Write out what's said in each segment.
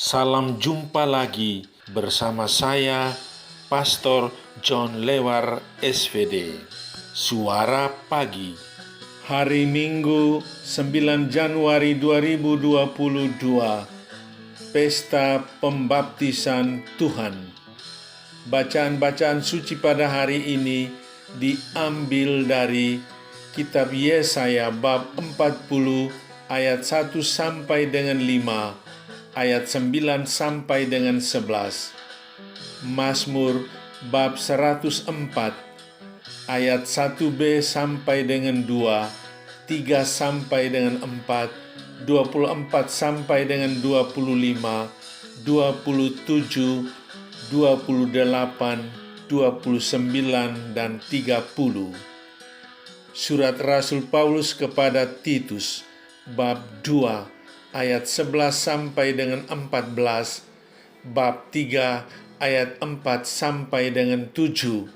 Salam jumpa lagi bersama saya, Pastor John Lewar SVD. Suara Pagi. Hari Minggu 9 Januari 2022. Pesta Pembaptisan Tuhan. Bacaan-bacaan suci pada hari ini diambil dari Kitab Yesaya bab 40 ayat 1 sampai dengan 5. Ayat 9 sampai dengan 11. Mazmur bab 104 ayat 1b sampai dengan 2, 3 sampai dengan 4, 24 sampai dengan 25, 27, 28, 29 dan 30. Surat Rasul Paulus kepada Titus bab 2 ayat 11 sampai dengan 14, bab 3 ayat 4 sampai dengan 7,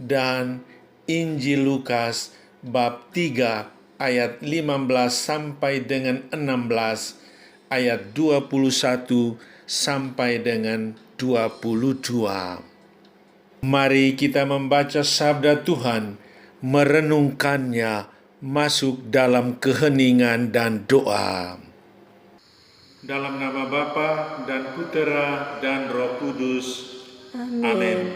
dan Injil Lukas bab 3 ayat 15 sampai dengan 16, ayat 21 sampai dengan 22. Mari kita membaca sabda Tuhan, merenungkannya, masuk dalam keheningan dan doa. Dalam nama Bapa dan Putera dan Roh Kudus. Amin.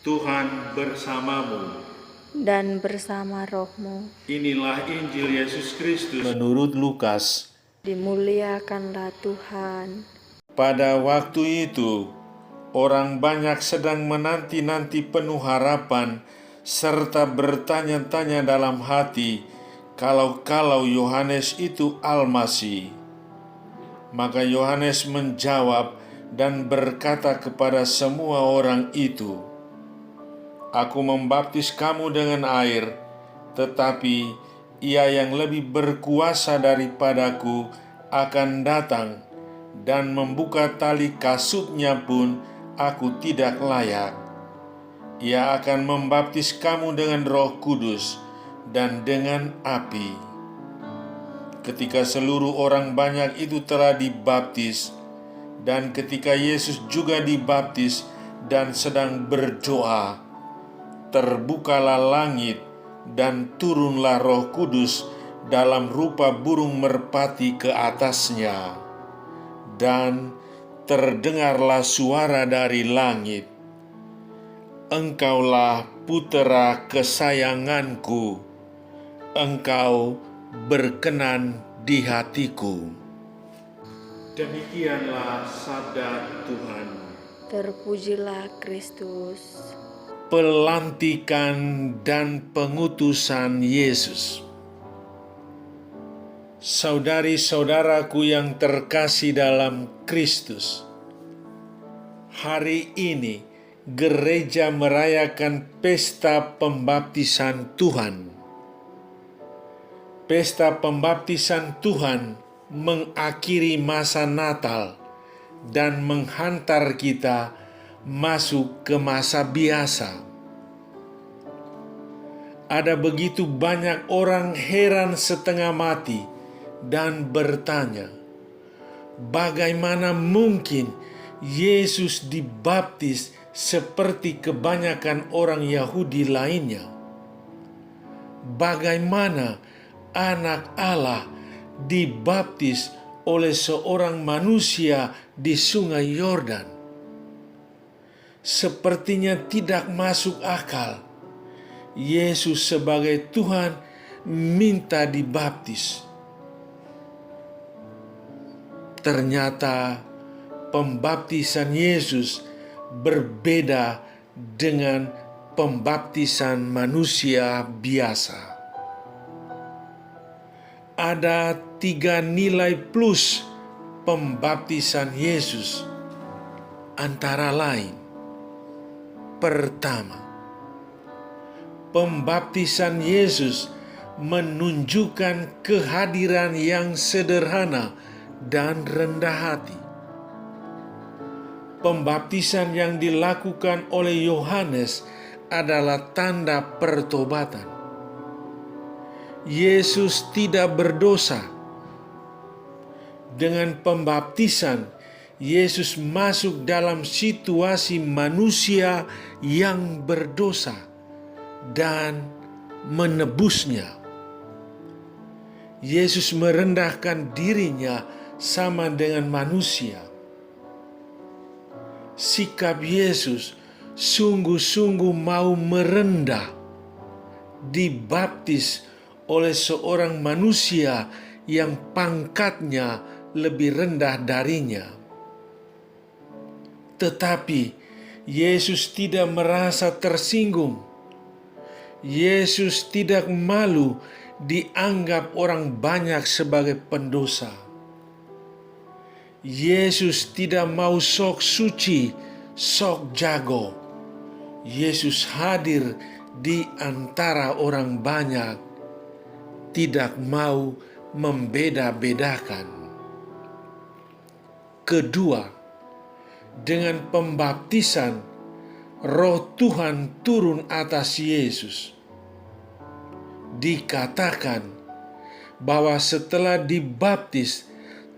Tuhan bersamamu. Dan bersama rohmu. Inilah Injil Yesus Kristus menurut Lukas. Dimuliakanlah Tuhan. Pada waktu itu, orang banyak sedang menanti-nanti penuh harapan, serta bertanya-tanya dalam hati, kalau Yohanes itu Al-Masih. Maka Yohanes menjawab dan berkata kepada semua orang itu, "Aku membaptis kamu dengan air, tetapi Ia yang lebih berkuasa daripadaku akan datang, dan membuka tali kasutnya pun aku tidak layak. Ia akan membaptis kamu dengan Roh Kudus dan dengan api." Ketika seluruh orang banyak itu telah dibaptis, dan ketika Yesus juga dibaptis dan sedang berdoa, terbukalah langit dan turunlah Roh Kudus dalam rupa burung merpati ke atasnya. Dan terdengarlah suara dari langit, "Engkaulah Putera kesayanganku, Engkau berkenan di hatiku." Demikianlah sabda Tuhan. Terpujilah Kristus. Pelantikan dan pengutusan Yesus. Saudari-saudaraku yang terkasih dalam Kristus, hari ini gereja merayakan pesta pembaptisan Tuhan. Pesta pembaptisan Tuhan mengakhiri masa Natal dan menghantar kita masuk ke masa biasa. Ada begitu banyak orang heran setengah mati dan bertanya, bagaimana mungkin Yesus dibaptis seperti kebanyakan orang Yahudi lainnya? Bagaimana Anak Allah dibaptis oleh seorang manusia di Sungai Yordan? Sepertinya tidak masuk akal. Yesus sebagai Tuhan minta dibaptis. Ternyata pembaptisan Yesus berbeda dengan pembaptisan manusia biasa. Ada 3 nilai plus pembaptisan Yesus, antara lain: pertama, pembaptisan Yesus menunjukkan kehadiran yang sederhana dan rendah hati. Pembaptisan yang dilakukan oleh Yohanes adalah tanda pertobatan. Yesus tidak berdosa. Dengan pembaptisan, Yesus masuk dalam situasi manusia yang berdosa dan menebusnya. Yesus merendahkan dirinya sama dengan manusia. Sikap Yesus sungguh-sungguh mau merendah, dibaptis oleh seorang manusia yang pangkatnya lebih rendah darinya. Tetapi Yesus tidak merasa tersinggung. Yesus tidak malu dianggap orang banyak sebagai pendosa. Yesus tidak mau sok suci, sok jago. Yesus hadir di antara orang banyak, tidak mau membeda-bedakan. Kedua, dengan pembaptisan, Roh Tuhan turun atas Yesus. Dikatakan bahwa setelah dibaptis,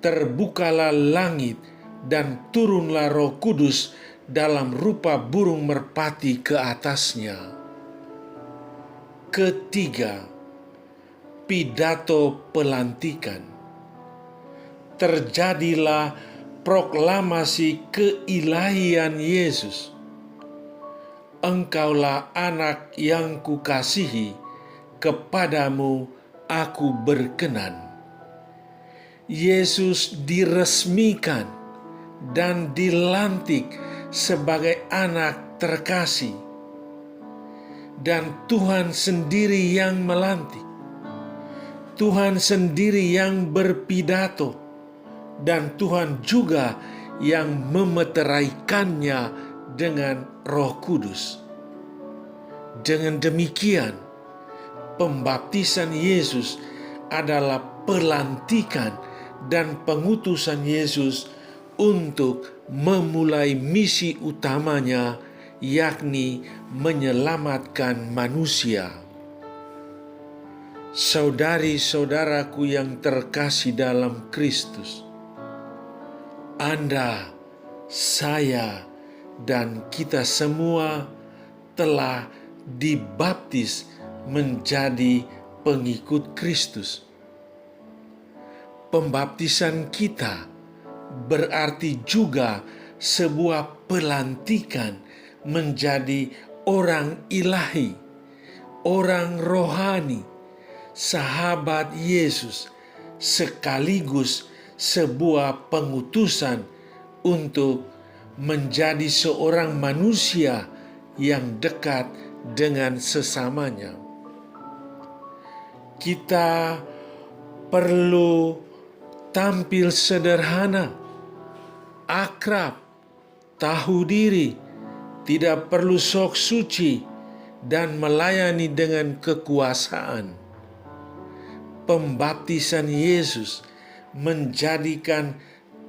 terbukalah langit dan turunlah Roh Kudus dalam rupa burung merpati ke atasnya. Ketiga, pidato pelantikan. Terjadilah proklamasi keilahian Yesus. Engkaulah anak yang kukasihi, kepadamu aku berkenan. Yesus diresmikan dan dilantik sebagai anak terkasih. Dan Tuhan sendiri yang melantik. Tuhan sendiri yang berpidato. Dan Tuhan juga yang memeteraikannya dengan Roh Kudus. Dengan demikian, pembaptisan Yesus adalah pelantikan dan pengutusan Yesus untuk memulai misi utamanya, yakni menyelamatkan manusia. Saudari-saudaraku yang terkasih dalam Kristus, Anda, saya, dan kita semua telah dibaptis menjadi pengikut Kristus. Pembaptisan kita berarti juga sebuah pelantikan menjadi orang ilahi, orang rohani, sahabat Yesus, sekaligus sebuah pengutusan untuk menjadi seorang manusia yang dekat dengan sesamanya. Kita perlu tampil sederhana, akrab, tahu diri, tidak perlu sok suci, dan melayani dengan kekuasaan. Pembaptisan Yesus menjadikan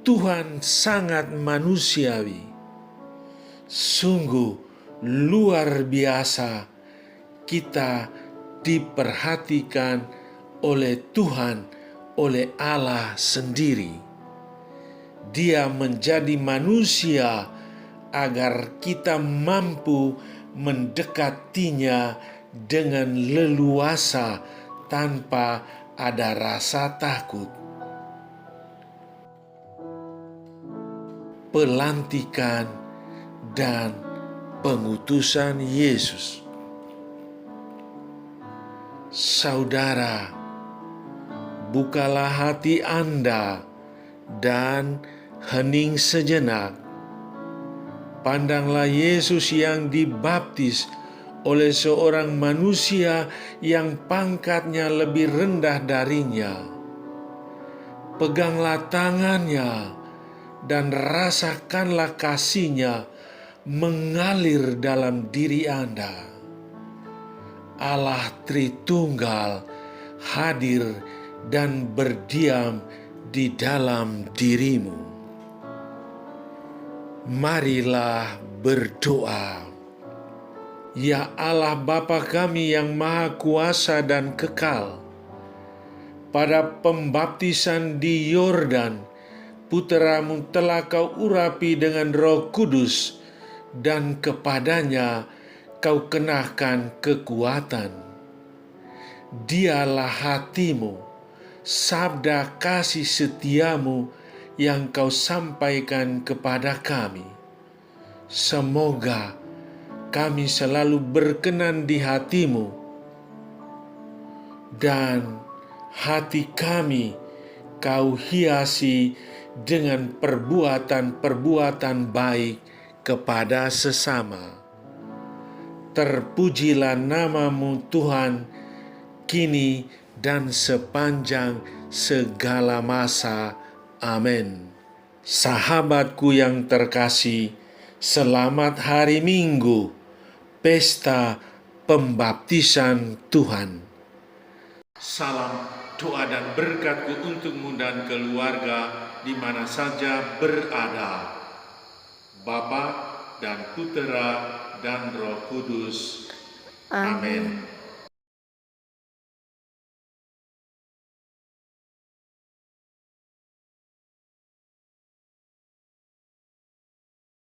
Tuhan sangat manusiawi. Sungguh luar biasa kita diperhatikan oleh Tuhan, oleh Allah sendiri. Dia menjadi manusia agar kita mampu mendekatinya dengan leluasa tanpa ada rasa takut. Pelantikan dan pengutusan Yesus. Saudara, bukalah hati Anda dan hening sejenak. Pandanglah Yesus yang dibaptis oleh seorang manusia yang pangkatnya lebih rendah darinya. Peganglah tangannya dan rasakanlah kasih-Nya mengalir dalam diri Anda. Allah Tritunggal hadir dan berdiam di dalam dirimu. Marilah berdoa. Ya Allah Bapa kami yang Maha Kuasa dan Kekal, pada pembaptisan di Yordan Puteramu telah kau urapi dengan Roh Kudus, dan kepadanya kau kenakan kekuatan. Dialah hatimu, sabda kasih setiamu yang kau sampaikan kepada kami. Semoga kami selalu berkenan di hatimu, dan hati kami kau hiasi dengan perbuatan-perbuatan baik kepada sesama. Terpujilah namamu Tuhan, kini dan sepanjang segala masa. Amin. Sahabatku yang terkasih, selamat hari Minggu, pesta pembaptisan Tuhan. Salam doa dan berkatku untukmu dan keluarga di mana saja berada. Bapa dan Putera dan Roh Kudus. Amin.